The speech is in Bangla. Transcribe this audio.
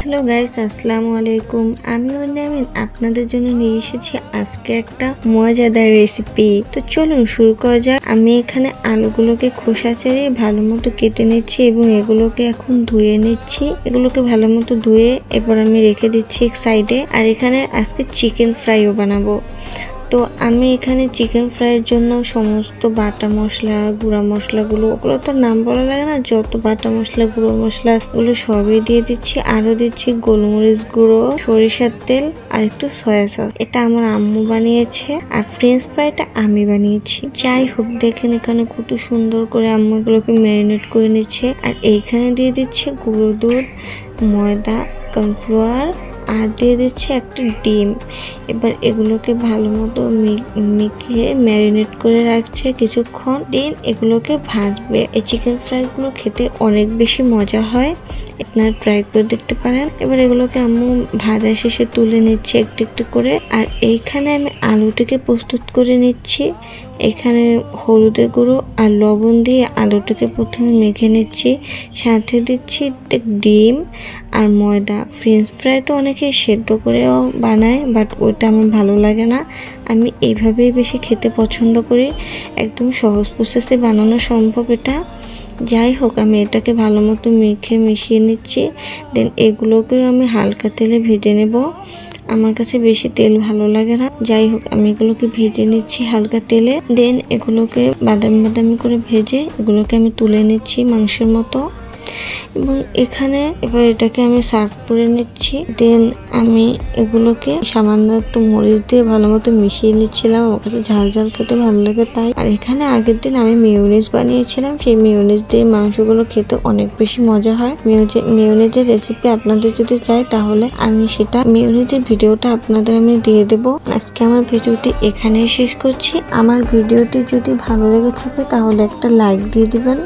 হ্যালো গাইস, আসসালামু আলাইকুম। আমি অর্নামিন আপনাদের জন্য নিয়ে এসেছি আজকে একটা মজাদার রেসিপি। তো চলুন শুরু করা যাক। আমি এখানে আলুগুলোকে খোসা ছাড়িয়ে ভালো মতো কেটে নিচ্ছি এবং এগুলোকে এখন ধুয়ে নিচ্ছি। এগুলোকে ভালো মতো ধুয়ে এরপর আমি রেখে দিচ্ছি এক সাইডে। আর এখানে আজকে চিকেন ফ্রাইও বানাবো। তো আমি এখানে চিকেন ফ্রাইয়ের জন্য সমস্ত বাটা মশলা, গুঁড়া মশলাগুলো, ওগুলো তো নাম বলা লাগে না, যত বাটা মশলা, গুঁড়ো মশলাগুলো সবই দিয়ে দিচ্ছি। আরও দিচ্ছি গোলমরিচ গুঁড়ো, সরিষার তেল আর একটু সয়া সস। এটা আমার আম্মু বানিয়েছে আর ফ্রেঞ্চ ফ্রাইটা আমি বানিয়েছি। যাই হোক, দেখেন এখানে কত সুন্দর করে আম্মু এগুলোকে ম্যারিনেট করে নিচ্ছে। আর এইখানে দিয়ে দিচ্ছে গুঁড়ো দুধ, ময়দা, কর্নফ্লাওয়ার আর দিয়ে দিচ্ছে একটা ডিম। এবার এগুলোকে ভালো মতো মিশিয়ে ম্যারিনেট করে রাখছে কিছুক্ষণ, দেন এগুলোকে ভাজবে। এই চিকেন ফ্রাইগুলো খেতে অনেক বেশি মজা হয়, আপনারা ট্রাই করে দেখতে পারেন। এবার এগুলোকে আম্মু ভাজা শেষে তুলে নিচ্ছে একটু একটু করে। আর এইখানে আমি আলুটাকে প্রস্তুত করে নিচ্ছি। এখানে হলুদের গুঁড়ো আর লবণ দিয়ে আলুটাকে প্রথমে মেখে নিচ্ছি, সাথে দিচ্ছি ডিম আর ময়দা। ফ্রেঞ্চ ফ্রাই তো অনেকে সেদ্ধ করেও বানায়, বাট ওইটা আমার ভালো লাগে না। আমি এইভাবেই বেশি খেতে পছন্দ করি। একদম সহজ প্রসেসে বানানো সম্ভব এটা। যাই হোক, আমি এটাকে ভালো মতো মিশিয়ে নিচ্ছি। দেন এগুলোকে আমি হালকা তেলে ভেজে নেব। আমার কাছে বেশি তেল ভালো লাগে না। যাই হোক, আমি এগুলোকে ভেজে নিচ্ছি হালকা তেলে। দেন এগুলোকে বাদামি বাদামি করে ভেজে এগুলোকে আমি তুলে নিচ্ছি মাংসের মতো। এবং এখানে এবার এটাকে আমি সার্ভ করে নিচ্ছি। দেন আমি এগুলোকে সামান্য একটু মরিচ দিয়ে ভালো মতো মিশিয়ে নিচ্ছিলাম। আমার কাছে ঝাল ঝাল খেতে ভালো লাগে তাই। আর এখানে আগের দিন আমি মেয়োনিজ বানিয়েছিলাম, সেই মেয়োনিজ দিয়ে মাংসগুলো খেতে অনেক বেশি মজা হয়। মেয়োনিজের রেসিপি আপনাদের যদি চাই তাহলে আমি সেটা মেয়োনিজের ভিডিওটা আপনাদের আমি দিয়ে দেবো। আজকে আমার ভিডিওটি এখানেই শেষ করছি। আমার ভিডিওটি যদি ভালো লেগে থাকে তাহলে একটা লাইক দিয়ে দিবেন।